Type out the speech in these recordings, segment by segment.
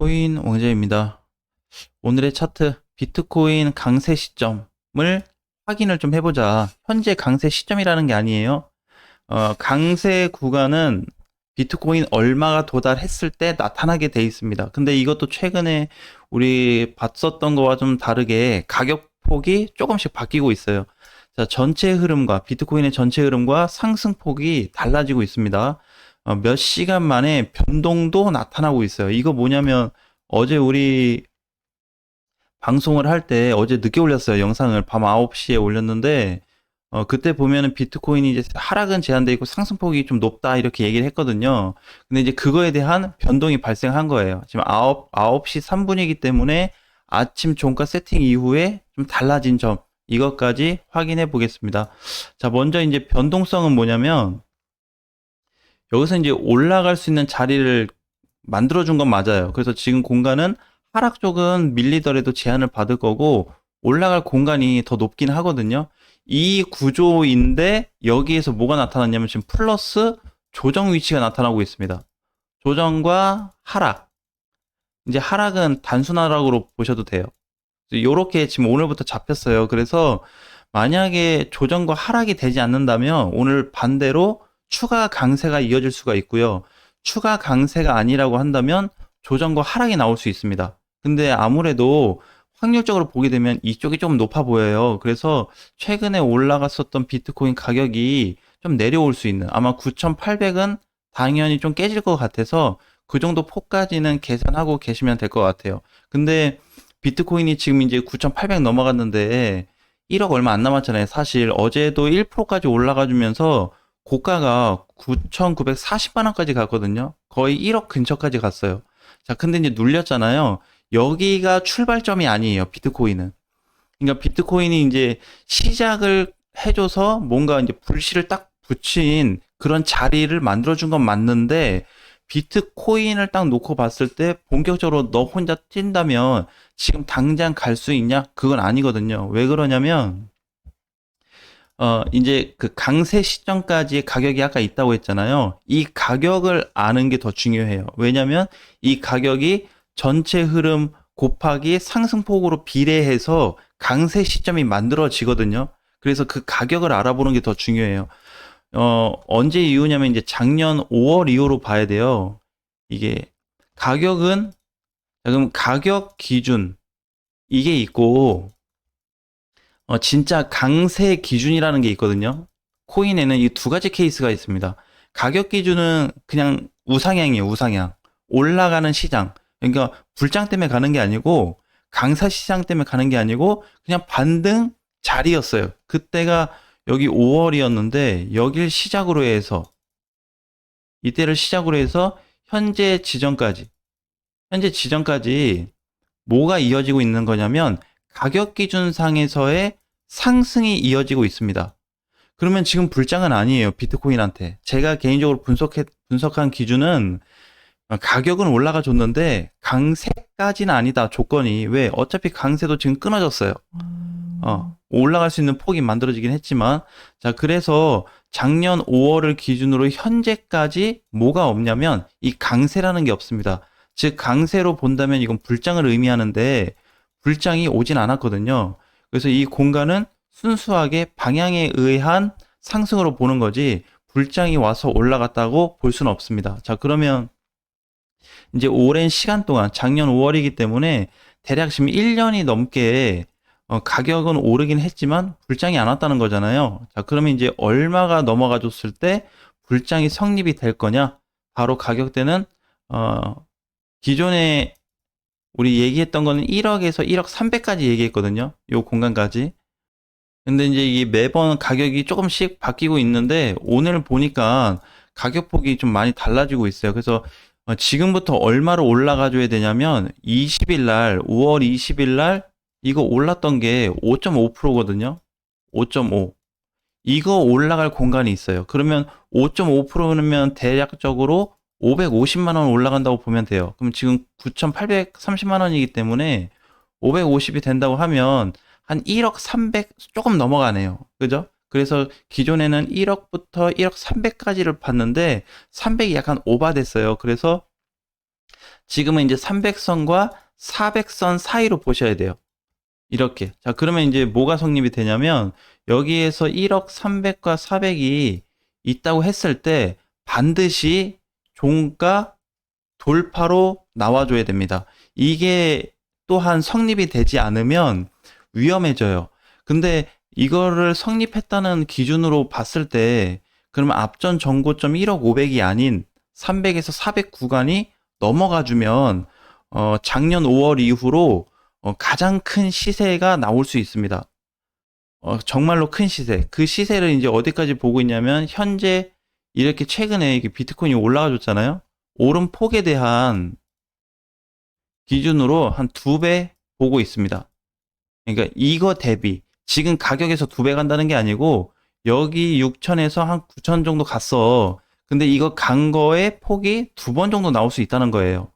코인 왕자입니다. 오늘의 차트 비트코인 강세 시점을 확인을 좀 해보자. 현재 강세 시점이라는 게 아니에요. 강세 구간은 비트코인 얼마가 도달했을 때 나타나게 돼 있습니다. 근데 이것도 최근에 우리 봤었던 거와 좀 다르게 가격폭이 조금씩 바뀌고 있어요. 자, 전체 흐름과 비트코인의 전체 흐름과 상승폭이 달라지고 있습니다. 몇 시간 만에 변동도 나타나고 있어요. 이거 뭐냐면 어제 우리 방송을 할 때 어제 늦게 올렸어요. 영상을 밤 9시에 올렸는데 그때 보면은 비트코인이 이제 하락은 제한돼 있고 상승폭이 좀 높다 이렇게 얘기를 했거든요. 근데 이제 그거에 대한 변동이 발생한 거예요. 지금 9시 3분이기 때문에 아침 종가 세팅 이후에 좀 달라진 점 이것까지 확인해 보겠습니다. 자, 먼저 이제 변동성은 뭐냐면 여기서 이제 올라갈 수 있는 자리를 만들어준 건 맞아요. 그래서 지금 공간은 하락 쪽은 밀리더라도 제한을 받을 거고 올라갈 공간이 더 높긴 하거든요. 이 구조인데 여기에서 뭐가 나타났냐면 지금 플러스 조정 위치가 나타나고 있습니다. 조정과 하락. 이제 하락은 단순 하락으로 보셔도 돼요. 요렇게 지금 오늘부터 잡혔어요. 그래서 만약에 조정과 하락이 되지 않는다면 오늘 반대로 추가 강세가 이어질 수가 있고요. 추가 강세가 아니라고 한다면 조정과 하락이 나올 수 있습니다. 근데 아무래도 확률적으로 보게 되면 이쪽이 좀 높아 보여요. 그래서 최근에 올라갔었던 비트코인 가격이 좀 내려올 수 있는 아마 9,800은 당연히 좀 깨질 것 같아서 그 정도 폭까지는 계산하고 계시면 될 것 같아요. 근데 비트코인이 지금 이제 9,800 넘어갔는데 1억 얼마 안 남았잖아요. 사실 어제도 1%까지 올라가 주면서 고가가 9,940만 원까지 갔거든요. 거의 1억 근처까지 갔어요. 자, 근데 이제 눌렸잖아요. 여기가 출발점이 아니에요. 비트코인은. 그러니까 비트코인이 이제 시작을 해줘서 뭔가 이제 불씨를 딱 붙인 그런 자리를 만들어준 건 맞는데 비트코인을 딱 놓고 봤을 때 본격적으로 너 혼자 뛴다면 지금 당장 갈 수 있냐? 그건 아니거든요. 왜 그러냐면 이제 그 강세 시점까지의 가격이 아까 있다고 했잖아요. 이 가격을 아는 게 더 중요해요. 왜냐면 이 가격이 전체 흐름 곱하기 상승폭으로 비례해서 강세 시점이 만들어지거든요. 그래서 그 가격을 알아보는 게 더 중요해요. 언제 이후냐면 이제 작년 5월 이후로 봐야 돼요. 이게 가격은, 자, 그럼 가격 기준, 이게 있고, 진짜 강세 기준이라는 게 있거든요. 코인에는 이 두 가지 케이스가 있습니다. 가격 기준은 그냥 우상향이에요, 우상향. 올라가는 시장. 그러니까 불장 때문에 가는 게 아니고, 강사 시장 때문에 가는 게 아니고, 그냥 반등 자리였어요. 그때가 여기 5월이었는데, 여길 시작으로 해서, 이때를 시작으로 해서, 현재 지점까지 뭐가 이어지고 있는 거냐면, 가격 기준상에서의 상승이 이어지고 있습니다. 그러면 지금 불장은 아니에요. 비트코인한테. 제가 개인적으로 분석한 기준은 가격은 올라가 줬는데 강세까지는 아니다. 조건이. 왜? 어차피 강세도 지금 끊어졌어요. 올라갈 수 있는 폭이 만들어지긴 했지만. 자, 그래서 작년 5월을 기준으로 현재까지 뭐가 없냐면 이 강세라는 게 없습니다. 즉, 강세로 본다면 이건 불장을 의미하는데 불장이 오진 않았거든요. 그래서 이 공간은 순수하게 방향에 의한 상승으로 보는 거지 불장이 와서 올라갔다고 볼 수는 없습니다. 자, 그러면 이제 오랜 시간 동안 작년 5월이기 때문에 대략 지금 1년이 넘게 가격은 오르긴 했지만 불장이 안 왔다는 거잖아요. 자, 그러면 이제 얼마가 넘어가 줬을 때 불장이 성립이 될 거냐? 바로 가격대는 기존에 우리 얘기했던 거는 1억에서 1억 300까지 얘기했거든요. 요 공간까지. 근데 이제 이게 매번 가격이 조금씩 바뀌고 있는데 오늘 보니까 가격폭이 좀 많이 달라지고 있어요. 그래서 지금부터 얼마로 올라가 줘야 되냐면 20일 날, 5월 20일 날 이거 올랐던 게 5.5%거든요. 5.5. 이거 올라갈 공간이 있어요. 그러면 5.5%면 대략적으로 550만 원 올라간다고 보면 돼요. 그럼 지금 9,830만 원이기 때문에 550이 된다고 하면 한 1억 300 조금 넘어가네요. 그죠? 그래서 기존에는 1억부터 1억 300까지를 봤는데 300이 약간 오바됐어요. 그래서 지금은 이제 300선과 400선 사이로 보셔야 돼요. 이렇게. 자, 그러면 이제 뭐가 성립이 되냐면 여기에서 1억 300과 400이 있다고 했을 때 반드시 종가 돌파로 나와줘야 됩니다. 이게 또한 성립이 되지 않으면 위험해져요. 근데 이거를 성립했다는 기준으로 봤을 때 그러면 앞전 전고점 1억 500이 아닌 300에서 400 구간이 넘어가 주면 작년 5월 이후로 가장 큰 시세가 나올 수 있습니다. 정말로 큰 시세. 그 시세를 이제 어디까지 보고 있냐면 현재 이렇게 최근에 이게 비트코인이 올라가 줬잖아요. 오른 폭에 대한 기준으로 한 2배 보고 있습니다. 그러니까 이거 대비 지금 가격에서 2배 간다는 게 아니고 여기 6천에서 한 9천 정도 갔어. 근데 이거 간 거의 폭이 2번 정도 나올 수 있다는 거예요.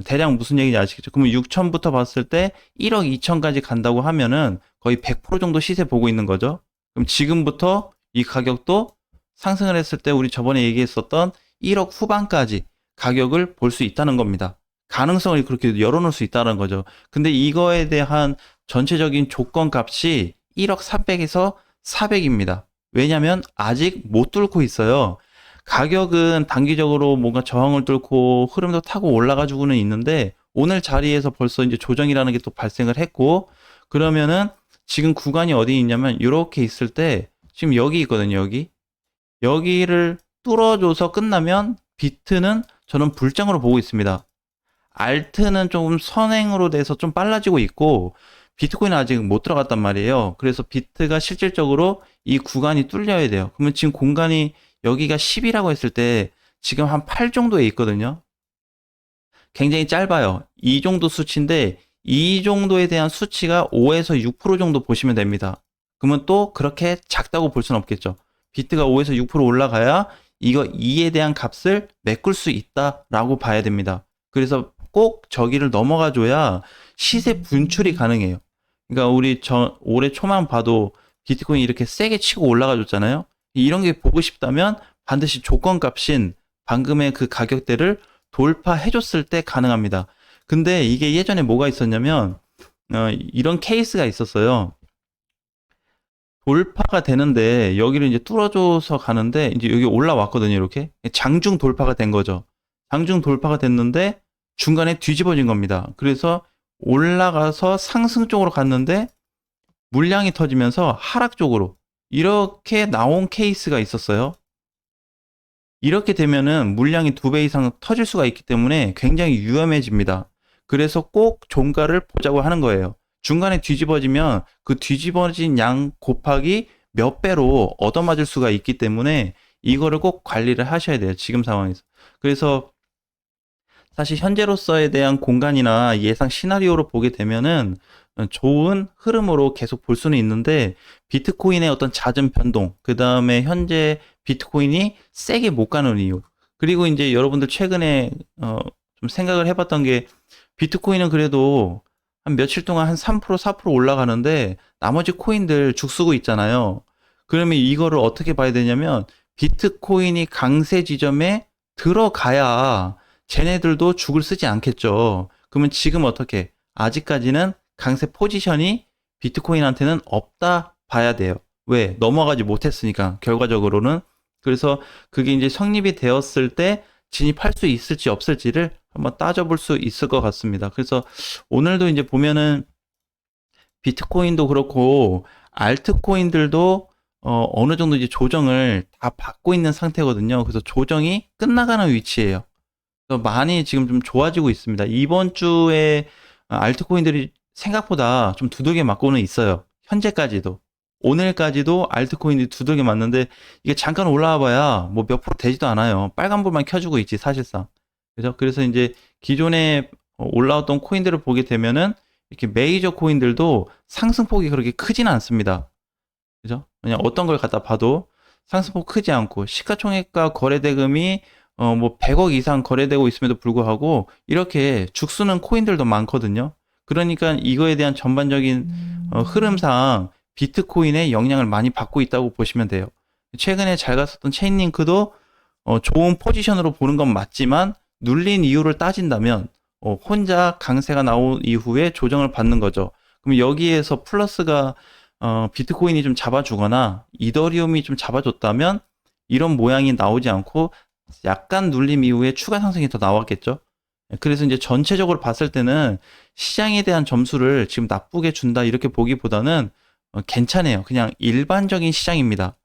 대략 무슨 얘기인지 아시겠죠? 그러면 6천부터 봤을 때 1억 2천까지 간다고 하면은 거의 100% 정도 시세 보고 있는 거죠. 그럼 지금부터 이 가격도 상승을 했을 때 우리 저번에 얘기했었던 1억 후반까지 가격을 볼 수 있다는 겁니다. 가능성을 그렇게 열어놓을 수 있다는 거죠. 근데 이거에 대한 전체적인 조건 값이 1억 300에서 400입니다. 왜냐면 아직 못 뚫고 있어요. 가격은 단기적으로 뭔가 저항을 뚫고 흐름도 타고 올라가지고는 있는데 오늘 자리에서 벌써 이제 조정이라는 게 또 발생을 했고 그러면은 지금 구간이 어디 있냐면 이렇게 있을 때 지금 여기 있거든요. 여기를 뚫어줘서 끝나면 비트는 저는 불장으로 보고 있습니다. 알트는 조금 선행으로 돼서 좀 빨라지고 있고 비트코인은 아직 못 들어갔단 말이에요. 그래서 비트가 실질적으로 이 구간이 뚫려야 돼요. 그러면 지금 공간이 여기가 10이라고 했을 때 지금 한 8 정도에 있거든요. 굉장히 짧아요. 이 정도 수치인데 이 정도에 대한 수치가 5에서 6% 정도 보시면 됩니다. 그러면 또 그렇게 작다고 볼 수는 없겠죠. 비트가 5에서 6% 올라가야 이거 2에 대한 값을 메꿀 수 있다라고 봐야 됩니다. 그래서 꼭 저기를 넘어가 줘야 시세 분출이 가능해요. 그러니까 우리 올해 초만 봐도 비트코인이 이렇게 세게 치고 올라가 줬잖아요. 이런 게 보고 싶다면 반드시 조건 값인 방금의 그 가격대를 돌파해 줬을 때 가능합니다. 근데 이게 예전에 뭐가 있었냐면 이런 케이스가 있었어요. 돌파가 되는데 여기를 이제 뚫어줘서 가는데 이제 여기 올라왔거든요. 이렇게 장중 돌파가 된 거죠. 장중 돌파가 됐는데 중간에 뒤집어진 겁니다. 그래서 올라가서 상승 쪽으로 갔는데 물량이 터지면서 하락 쪽으로 이렇게 나온 케이스가 있었어요. 이렇게 되면은 물량이 2배 이상 터질 수가 있기 때문에 굉장히 위험해집니다. 그래서 꼭 종가를 보자고 하는 거예요. 중간에 뒤집어지면 그 뒤집어진 양 곱하기 몇 배로 얻어맞을 수가 있기 때문에 이거를 꼭 관리를 하셔야 돼요. 지금 상황에서. 그래서 사실 현재로서에 대한 공간이나 예상 시나리오로 보게 되면은 좋은 흐름으로 계속 볼 수는 있는데 비트코인의 어떤 잦은 변동, 그 다음에 현재 비트코인이 세게 못 가는 이유, 그리고 이제 여러분들 최근에 좀 생각을 해봤던 게 비트코인은 그래도 한 며칠 동안 한 3%, 4% 올라가는데 나머지 코인들 죽쓰고 있잖아요. 그러면 이거를 어떻게 봐야 되냐면 비트코인이 강세 지점에 들어가야 쟤네들도 죽을 쓰지 않겠죠. 그러면 지금 어떻게? 아직까지는 강세 포지션이 비트코인한테는 없다 봐야 돼요. 왜? 넘어가지 못했으니까, 결과적으로는. 그래서 그게 이제 성립이 되었을 때 진입할 수 있을지 없을지를 한번 따져볼 수 있을 것 같습니다. 그래서 오늘도 이제 보면은 비트코인도 그렇고 알트코인들도 어느 정도 이제 조정을 다 받고 있는 상태거든요. 그래서 조정이 끝나가는 위치예요. 그래서 많이 지금 좀 좋아지고 있습니다. 이번 주에 알트코인들이 생각보다 좀 두들겨 맞고는 있어요. 현재까지도. 오늘까지도 알트코인이 두들겨 맞는데 이게 잠깐 올라와 봐야 뭐 몇 프로 되지도 않아요. 빨간불만 켜주고 있지, 사실상. 그죠? 그래서 이제 기존에 올라왔던 코인들을 보게 되면은 이렇게 메이저 코인들도 상승폭이 그렇게 크지는 않습니다. 그죠? 그냥 어떤 걸 갖다 봐도 상승폭 크지 않고 시가총액과 거래대금이 뭐 100억 이상 거래되고 있음에도 불구하고 이렇게 죽쓰는 코인들도 많거든요. 그러니까 이거에 대한 전반적인 흐름상 비트코인의 영향을 많이 받고 있다고 보시면 돼요. 최근에 잘 갔었던 체인링크도 좋은 포지션으로 보는 건 맞지만 눌린 이유를 따진다면 혼자 강세가 나온 이후에 조정을 받는 거죠. 그럼 여기에서 플러스가 비트코인이 좀 잡아주거나 이더리움이 좀 잡아줬다면 이런 모양이 나오지 않고 약간 눌림 이후에 추가 상승이 더 나왔겠죠. 그래서 이제 전체적으로 봤을 때는 시장에 대한 점수를 지금 나쁘게 준다 이렇게 보기보다는 괜찮아요. 그냥 일반적인 시장입니다.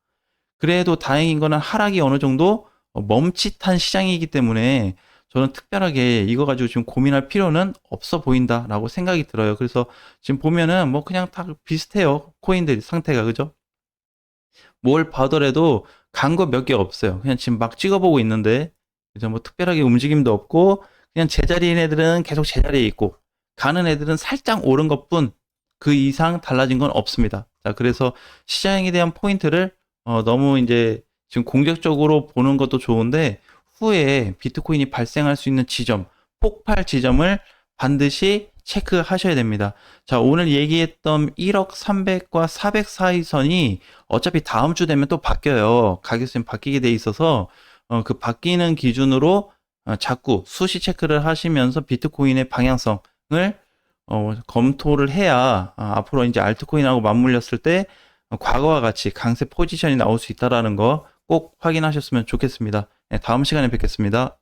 그래도 다행인 거는 하락이 어느 정도 멈칫한 시장이기 때문에 저는 특별하게 이거 가지고 지금 고민할 필요는 없어 보인다라고 생각이 들어요. 그래서 지금 보면은 뭐 그냥 다 비슷해요. 코인들 상태가, 그죠? 뭘 봐더라도 간 거 몇 개 없어요. 그냥 지금 막 찍어보고 있는데, 그죠? 뭐 특별하게 움직임도 없고, 그냥 제자리인 애들은 계속 제자리에 있고, 가는 애들은 살짝 오른 것뿐 그 이상 달라진 건 없습니다. 자, 그래서 시장에 대한 포인트를 너무 이제 지금 공격적으로 보는 것도 좋은데, 후에 비트코인이 발생할 수 있는 지점, 폭발 지점을 반드시 체크하셔야 됩니다. 자, 오늘 얘기했던 1억 300과 400 사이 선이 어차피 다음 주 되면 또 바뀌어요. 가격선이 바뀌게 돼 있어서 그 바뀌는 기준으로 자꾸 수시 체크를 하시면서 비트코인의 방향성을 검토를 해야 앞으로 이제 알트코인하고 맞물렸을 때 과거와 같이 강세 포지션이 나올 수 있다라는 거 꼭 확인하셨으면 좋겠습니다. 네, 다음 시간에 뵙겠습니다.